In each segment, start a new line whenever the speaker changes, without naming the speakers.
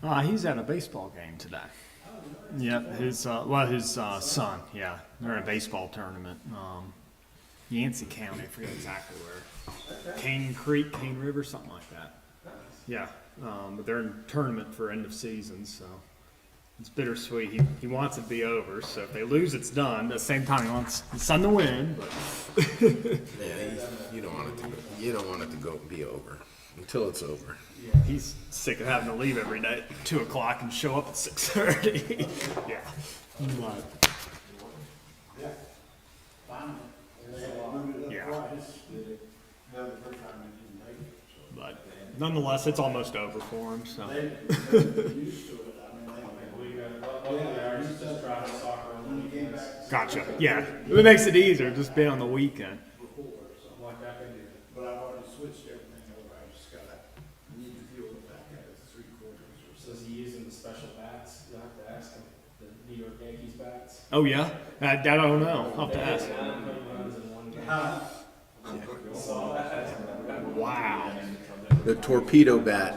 He's at a baseball game today. Yep, his son. Yeah, they're in a baseball tournament. Yancey County, I forget exactly where. Cane Creek, Cane River, something like that. Yeah, but they're in tournament for end of season, so it's bittersweet. He wants it to be over, so if they lose, it's done. At the same time, he wants his son to win, but
You don't want it to. You don't want it to go be over until it's over.
he's sick of having to leave every day at 2 o'clock and show up at 6:30. Yeah, but, yeah. But nonetheless, it's almost over for him. So. Gotcha. Yeah, it makes it easier just being on the weekend.
But I've already switched everything over. I just gotta need to deal with that guy that's 3/4.
So is he using the special bats? You'll have to ask him. The New York Yankees bats.
Oh yeah, I don't know. I'll have to ask.
9 home runs in one game.
Wow,
The torpedo bat.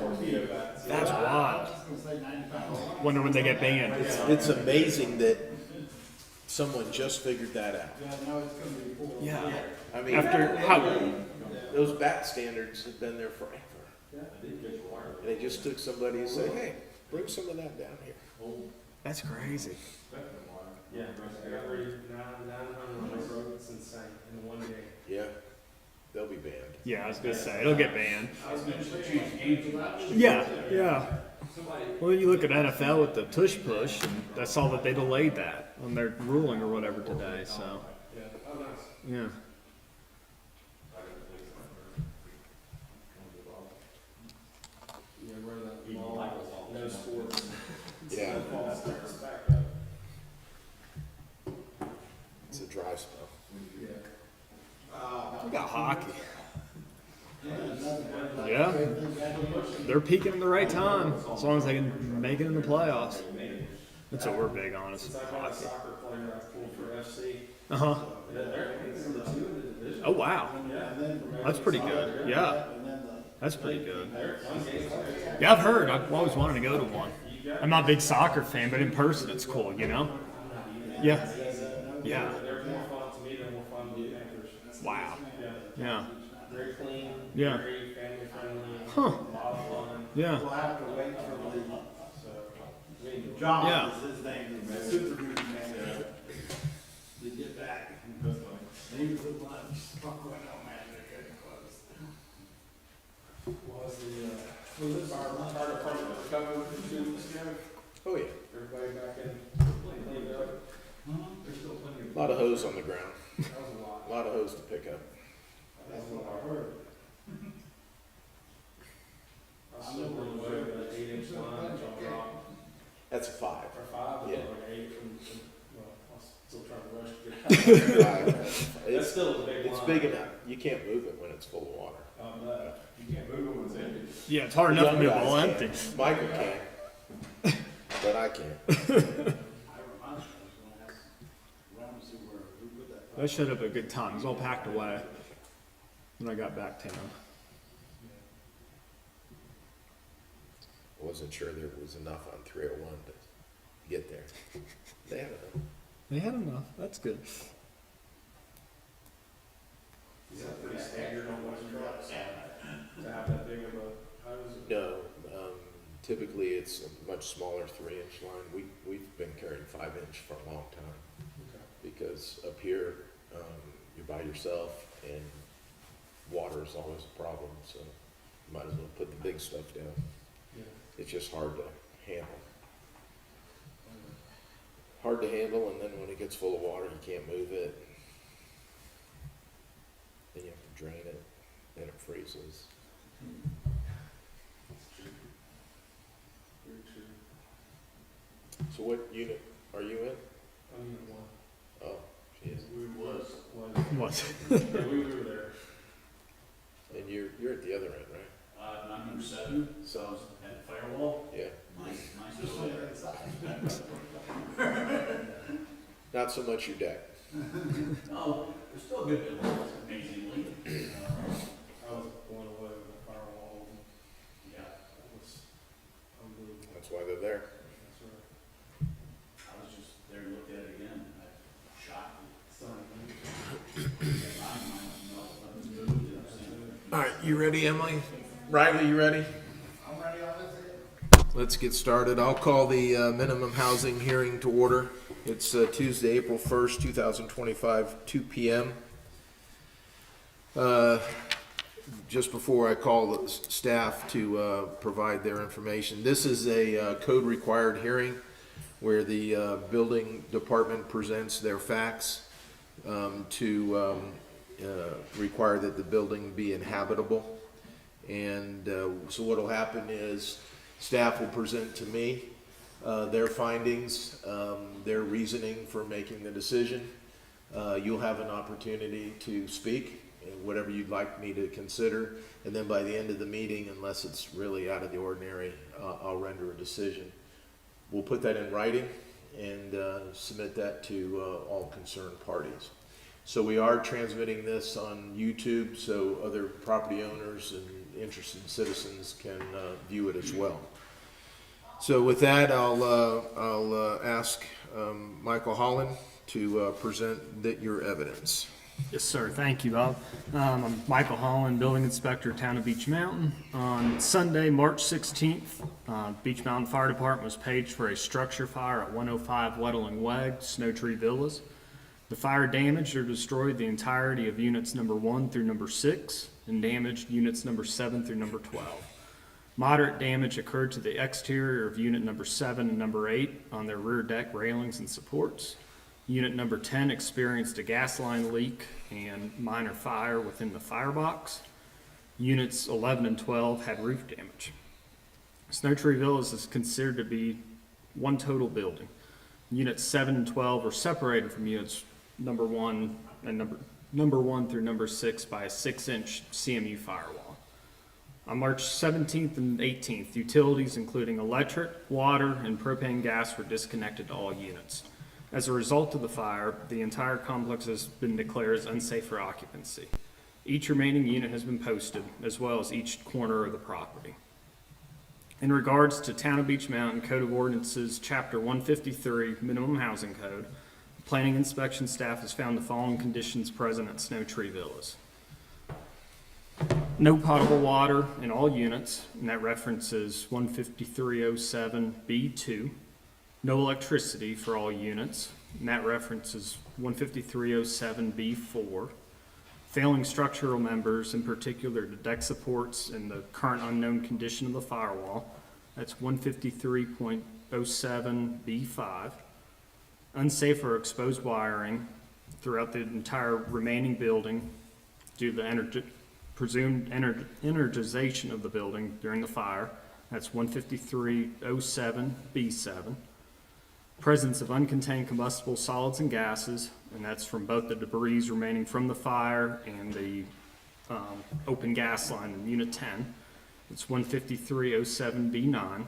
that's wild. Wonder when they get banned.
It's amazing that someone just figured that out.
Yeah.
I mean,
After how?
those bat standards have been there forever. And they just took somebody and said, "Hey, bring some of that down here."
That's crazy.
Yeah, every 9 home runs. It's insane in one game.
Yeah, they'll be banned.
Yeah, I was gonna say it'll get banned. Yeah, yeah. Well, you look at NFL with the tush push, and I saw that they delayed that on their ruling or whatever today. So,
Yeah. Oh, nice.
yeah.
Yeah, where the ball, no sports.
Yeah,
Ball starts back up.
it's a dry spell.
We got hockey. Yeah, they're peaking at the right time as long as they can make it in the playoffs. That's what we're big on is
Since I got a
hockey.
soccer player, I pulled for FC.
Uh huh.
They're number 2 in the division.
Oh wow,
Yeah.
that's pretty good. Yeah, that's pretty good.
They're fun games.
Yeah, I've heard. I've always wanted to go to one. I'm not a big soccer fan, but in person it's cool. You know? Yeah. Yeah.
They're more fun to me. They're more fun than the Panthers.
Wow.
Yeah.
Yeah.
Very clean.
Yeah.
Very family friendly.
Huh.
A lot of fun.
Yeah.
We'll have to wait for the
So, I mean,
John
Yeah.
is his name, the supervision manager, to get back. He was at lunch. Oh man, they're getting close.
was our department recovered from 2 weeks ago?
Oh yeah,
Everybody back in cleaned up? There's still plenty of.
a lot of hose on the ground.
That was a lot.
A lot of hose to pick up.
That's what I heard. I still blew away with an 8-inch line, which I'll drop,
That's a 5.
or 5, but
Yeah.
like 8 well, I'm still trying to rush to get it. That's
It's,
still a big line.
it's big enough. You can't move it when it's full of water.
But you can't move it when it's empty.
Yeah, it's hard enough to
Young
move
guys
all
can.
empty.
Michael can, but I can't.
I remind us when I see where we put that.
That showed up at a good time. It was all packed away when I got back to town.
I wasn't sure there was enough on 301 to get there. They have enough.
They had enough. That's good.
Is that pretty standard on most trucks? To have that big of a hose?
No, typically it's a much smaller 3-inch line. We've been carrying 5-inch for a long time because up here you're by yourself and water is always a problem. So you might as well put the big stuff down.
Yeah.
It's just hard to handle. Hard to handle, and then when it gets full of water, you can't move it. Then you have to drain it, then it freezes.
Very true.
So what unit are you in?
I'm in one.
Oh, geez.
We was.
What?
Yeah, we were there.
And you're at the other end, right?
Not number 7, so I was at Firewall.
Yeah.
Nice to
Not so much your deck.
No, we're still good at it, amazingly.
I was blown away with the firewall.
Yeah.
That was unbelievable.
That's why All right, you ready, Emily? Riley, you ready?
I'm ready on this.
Let's get started. I'll call the minimum housing hearing to order. It's Tuesday, April 1st, 2025, 2 p.m. Just before I call the staff to provide their information, this is a code-required hearing where the building department presents their facts to require that the building be inhabitable. And so what will happen is staff will present to me their findings, their reasoning for making the decision. You'll have an opportunity to speak, whatever you'd like me to consider. And then by the end of the meeting, unless it's really out of the ordinary, I'll render a decision. We'll put that in writing and submit that to all concerned parties. So we are transmitting this on YouTube so other property owners and interested citizens can view it as well. So with that, I'll ask Michael Holland to present your evidence.
Yes, sir. Thank you, Bob. I'm Michael Holland, Building Inspector, Town of Beech Mountain. On Sunday, March 16th, Beech Mountain Fire Department was paged for a structure fire at 105 Wedling Weg, Snow Tree Villas. The fire damaged or destroyed the entirety of units number 1 through number 6 and damaged units number 7 through number 12. Moderate damage occurred to the exterior of unit number 7 and number 8 on their rear deck railings and supports. Unit number 10 experienced a gas line leak and minor fire within the firebox. Units 11 and 12 had roof damage. Snow Tree Villas is considered to be one total building. Units 7 and 12 were separated from units number 1 and number 1 through number 6 by a 6-inch CMU firewall. On March 17th and 18th, utilities including electric, water, and propane gas were disconnected to all units. As a result of the fire, the entire complex has been declared as unsafe for occupancy. Each remaining unit has been posted, as well as each corner of the property. In regards to Town of Beech Mountain Code of Ordinances, Chapter 153, Minimum Housing Code, the Planning Inspection staff has found the following conditions present at Snow Tree Villas. No potable water in all units, and that references 15307B2. No electricity for all units, and that references 15307B4. Failing structural members, in particular the deck supports and the current unknown condition of the firewall, that's 153.07B5. Unsafe or exposed wiring throughout the entire remaining building due to the presumed energization of the building during the fire, that's 153.07B7. Presence of uncontained combustible solids and gases, and that's from both the debris remaining from the fire and the open gas line in Unit 10. It's 153.07B9,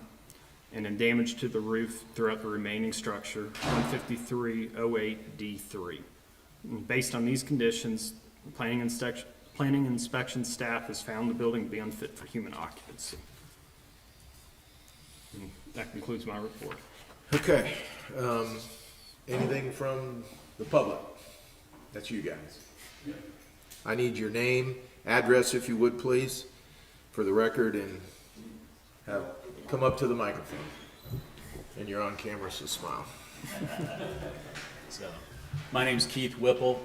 and then damage to the roof throughout the remaining structure, 153.08D3. And based on these conditions, the planning inspection staff has found the building to be unfit for human occupancy. And that concludes my report.
Okay. Anything from the public? That's you guys. I need your name, address, if you would, please, for the record, and come up to the microphone. And you're on camera, so smile.
So, my name's Keith Whipple.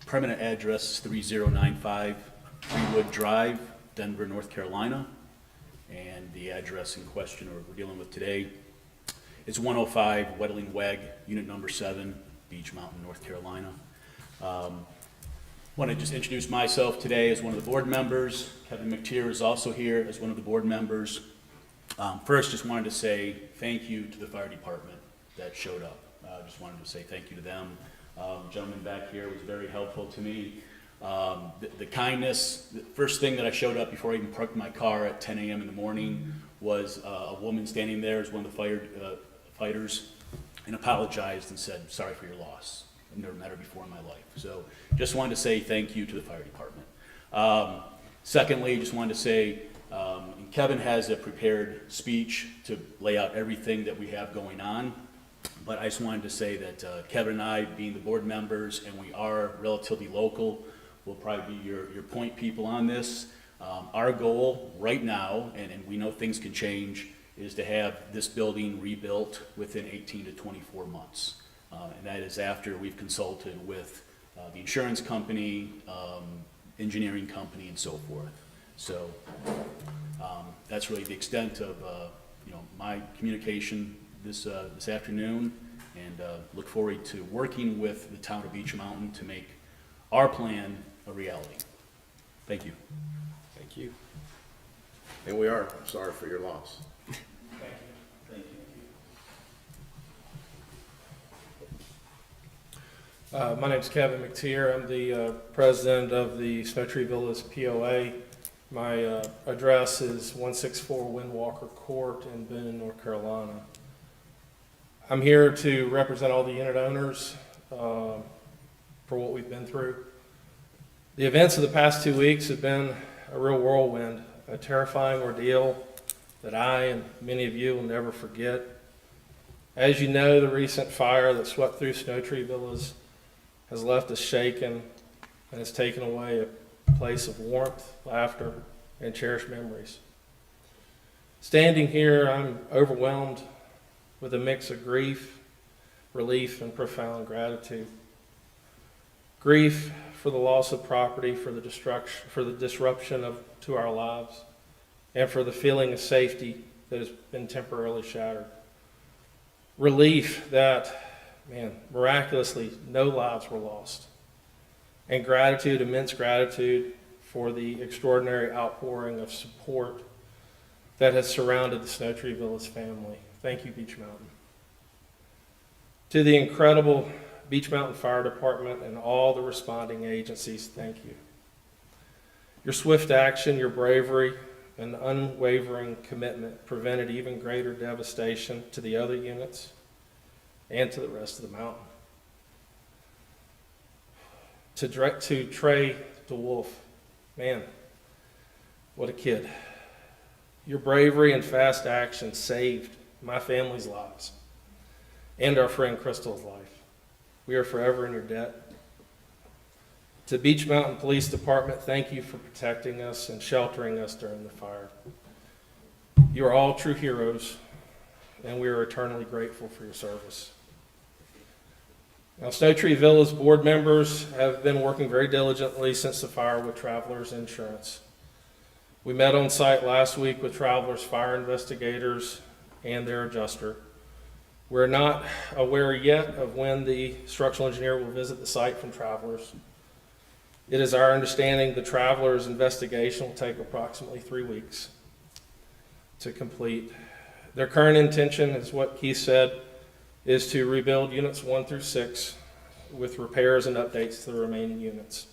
Permanent address 3095 Greenwood Drive, Denver, North Carolina. And the address in question, or we're dealing with today, is 105 Wedling Weg, unit number 7, Beech Mountain, North Carolina. Want to just introduce myself today as one of the board members. Kevin McTeer is also here as one of the board members. First, just wanted to say thank you to the fire department that showed up. Just wanted to say thank you to them. Gentleman back here was very helpful to me. The kindness, the first thing that I showed up before I even parked my car at 10 a.m. in the morning was a woman standing there as one of the fighters and apologized and said, sorry for your loss. I've never met her before in my life. So just wanted to say thank you to the fire department. Secondly, just wanted to say, Kevin has a prepared speech to lay out everything that we have going on. But I just wanted to say that Kevin and I, being the board members, and we are relatively local, will probably be your point people on this. Our goal right now, and we know things can change, is to have this building rebuilt within 18 to 24 months. And that is after we've consulted with the insurance company, engineering company, and so forth. So that's really the extent of my communication this afternoon, and look forward to working with the town of Beech Mountain to make our plan a reality. Thank you.
Thank you. And we are sorry for your loss.
Thank you.
My name's Kevin McTier. I'm the president of the Snow Tree Villas POA. My address is 164 Windwalker Court in Boone, North Carolina. I'm here to represent all the unit owners for what we've been through. The events of the past 2 weeks have been a real whirlwind, a terrifying ordeal that I and many of you will never forget. As you know, the recent fire that swept through Snow Tree Villas has left us shaken and has taken away a place of warmth, laughter, and cherished memories. Standing here, I'm overwhelmed with a mix of grief, relief, and profound gratitude. Grief for the loss of property, for the disruption to our lives, and for the feeling of safety that has been temporarily shattered. Relief that, miraculously, no lives were lost. And gratitude, immense gratitude, for the extraordinary outpouring of support that has surrounded the Snow Tree Villas family. Thank you, Beech Mountain. To the incredible Beech Mountain Fire Department and all the responding agencies, thank you. Your swift action, your bravery, and unwavering commitment prevented even greater devastation to the other units and to the rest of the mountain. To Trey DeWolf, man, what a kid. Your bravery and fast action saved my family's lives and our friend Crystal's life. We are forever in your debt. To Beech Mountain Police Department, thank you for protecting us and sheltering us during the fire. You are all true heroes, and we are eternally grateful for your service. Now, Snow Tree Villas board members have been working very diligently since the fire with Travelers Insurance. We met on site last week with Travelers fire investigators and their adjuster. We're not aware yet of when the structural engineer will visit the site from Travelers. It is our understanding the Travelers investigation will take approximately 3 weeks to complete. Their current intention, is what Keith said, is to rebuild units 1 through 6 with repairs and updates to the remaining units.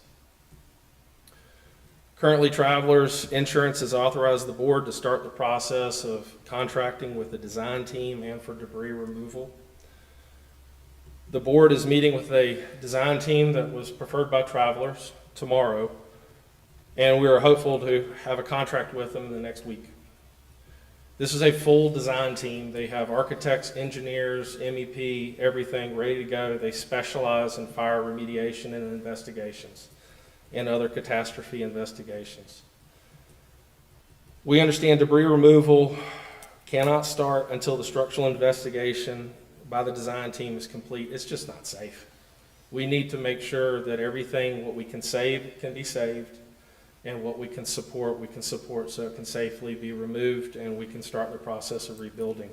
Currently, Travelers Insurance has authorized the board to start the process of contracting with the design team and for debris removal. The board is meeting with a design team that was preferred by Travelers tomorrow, and we are hopeful to have a contract with them in the next week. This is a full design team. They have architects, engineers, MEP, everything ready to go. They specialize in fire remediation and investigations and other catastrophe investigations. We understand debris removal cannot start until the structural investigation by the design team is complete. It's just not safe. We need to make sure that everything, what we can save can be saved, and what we can support so it can safely be removed and we can start the process of rebuilding.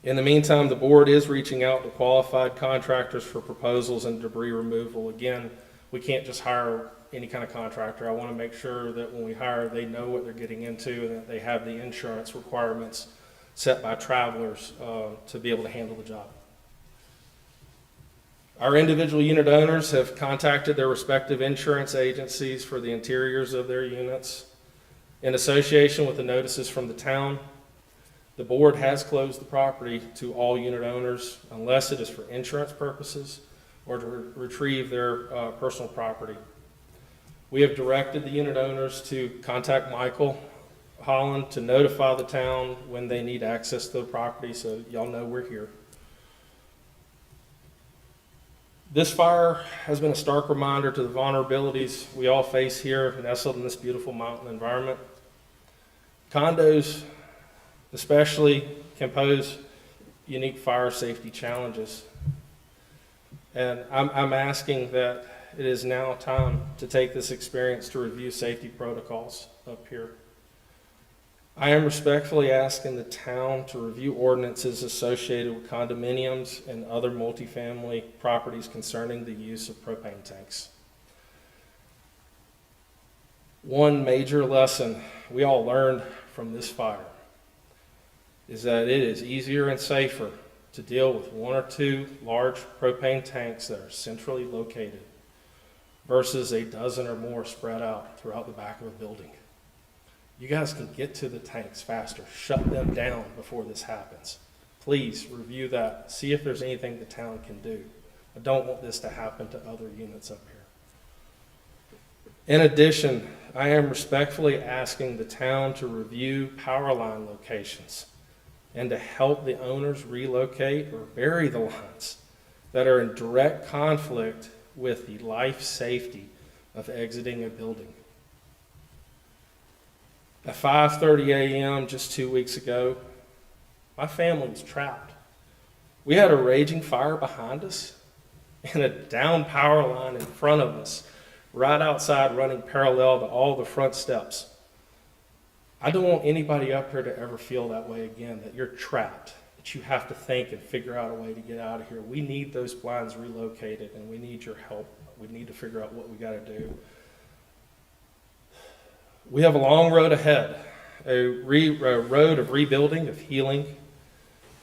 In the meantime, the board is reaching out to qualified contractors for proposals and debris removal. Again, we can't just hire any kind of contractor. I want to make sure that when we hire, they know what they're getting into and that they have the insurance requirements set by Travelers to be able to handle the job. Our individual unit owners have contacted their respective insurance agencies for the interiors of their units. In association with the notices from the town, the board has closed the property to all unit owners unless it is for insurance purposes or to retrieve their personal property. We have directed the unit owners to contact Michael Holland to notify the town when they need access to the property, so y'all know we're here. This fire has been a stark reminder to the vulnerabilities we all face here, nestled in this beautiful mountain environment. Condos, especially, can pose unique fire safety challenges. And I'm asking that it is now time to take this experience to review safety protocols up here. I am respectfully asking the town to review ordinances associated with condominiums and other multifamily properties concerning the use of propane tanks. One major lesson we all learned from this fire is that it is easier and safer to deal with one or two large propane tanks that are centrally located versus a dozen or more spread out throughout the back of a building. You guys can get to the tanks faster. Shut them down before this happens. Please review that. See if there's anything the town can do. I don't want this to happen to other units up here. In addition, I am respectfully asking the town to review power line locations and to help the owners relocate or bury the lines that are in direct conflict with the life safety of exiting a building. At 5:30 a.m. just 2 weeks ago, my family was trapped. We had a raging fire behind us and a down power line in front of us, right outside running parallel to all the front steps. I don't want anybody up here to ever feel that way again, that you're trapped, that you have to think and figure out a way to get out of here. We need those blinds relocated, and we need your help. We need to figure out what we got to do. We have a long road ahead, a road of rebuilding, of healing,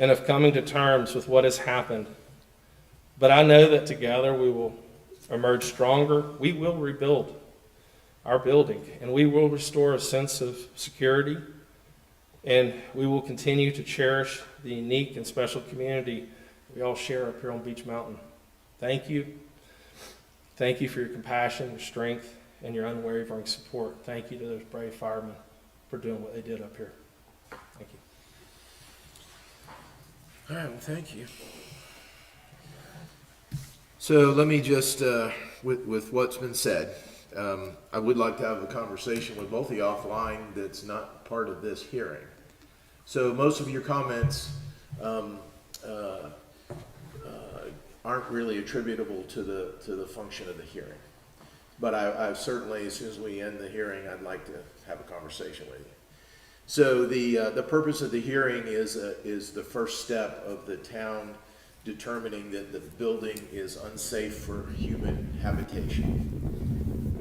and of coming to terms with what has happened. But I know that together we will emerge stronger. We will rebuild our building, and we will restore a sense of security, and we will continue to cherish the unique and special community we all share up here on Beach Mountain. Thank you. Thank you for your compassion, your strength, and your unwavering support. Thank you to those brave firemen for doing what they did up here. Thank you.
All right, well, thank you. So let me just, with what's been said, I would like to have a conversation with both of you offline that's not part of this hearing. So most of your comments aren't really attributable to the function of the hearing. But I certainly, as soon as we end the hearing, I'd like to have a conversation with you. So the purpose of the hearing is the first step of the town determining that the building is unsafe for human habitation.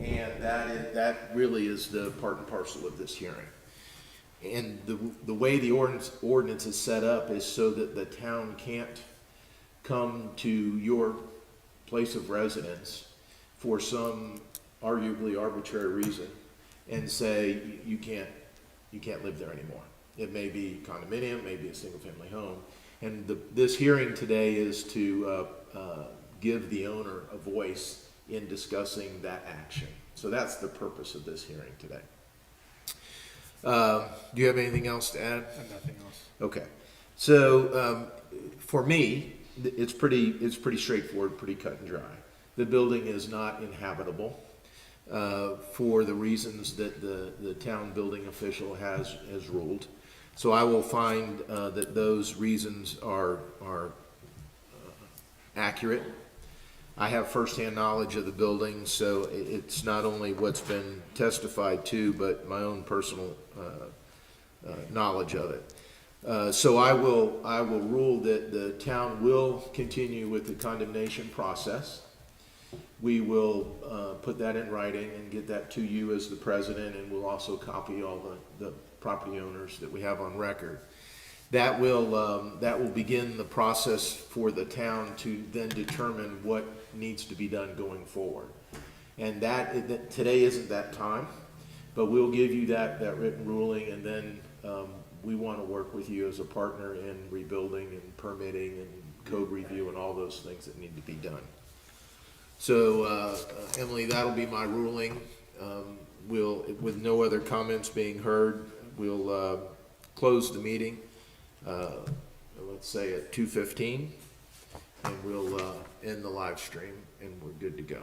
And that really is the part and parcel of this hearing. And the way the ordinance is set up is so that the town can't come to your place of residence for some arguably arbitrary reason and say you can't live there anymore. It may be a condominium, maybe a single family home. And this hearing today is to give the owner a voice in discussing that action. So that's the purpose of this hearing today. Do you have anything else to add?
Nothing else.
Okay. So for me, it's pretty straightforward, pretty cut and dry. The building is not inhabitable for the reasons that the town building official has ruled. So I will find that those reasons are accurate. I have firsthand knowledge of the building, so it's not only what's been testified to, but my own personal knowledge of it. So I will rule that the town will continue with the condemnation process. We will put that in writing and get that to you as the president, and we'll also copy all the property owners that we have on record. That will begin the process for the town to then determine what needs to be done going forward. And that today isn't that time, but we'll give you that written ruling, and then we want to work with you as a partner in rebuilding and permitting and code review and all those things that need to be done. So Emily, that'll be my ruling. With no other comments being heard, we'll close the meeting. Let's say at 2:15. and we'll end the live stream, and we're good to go.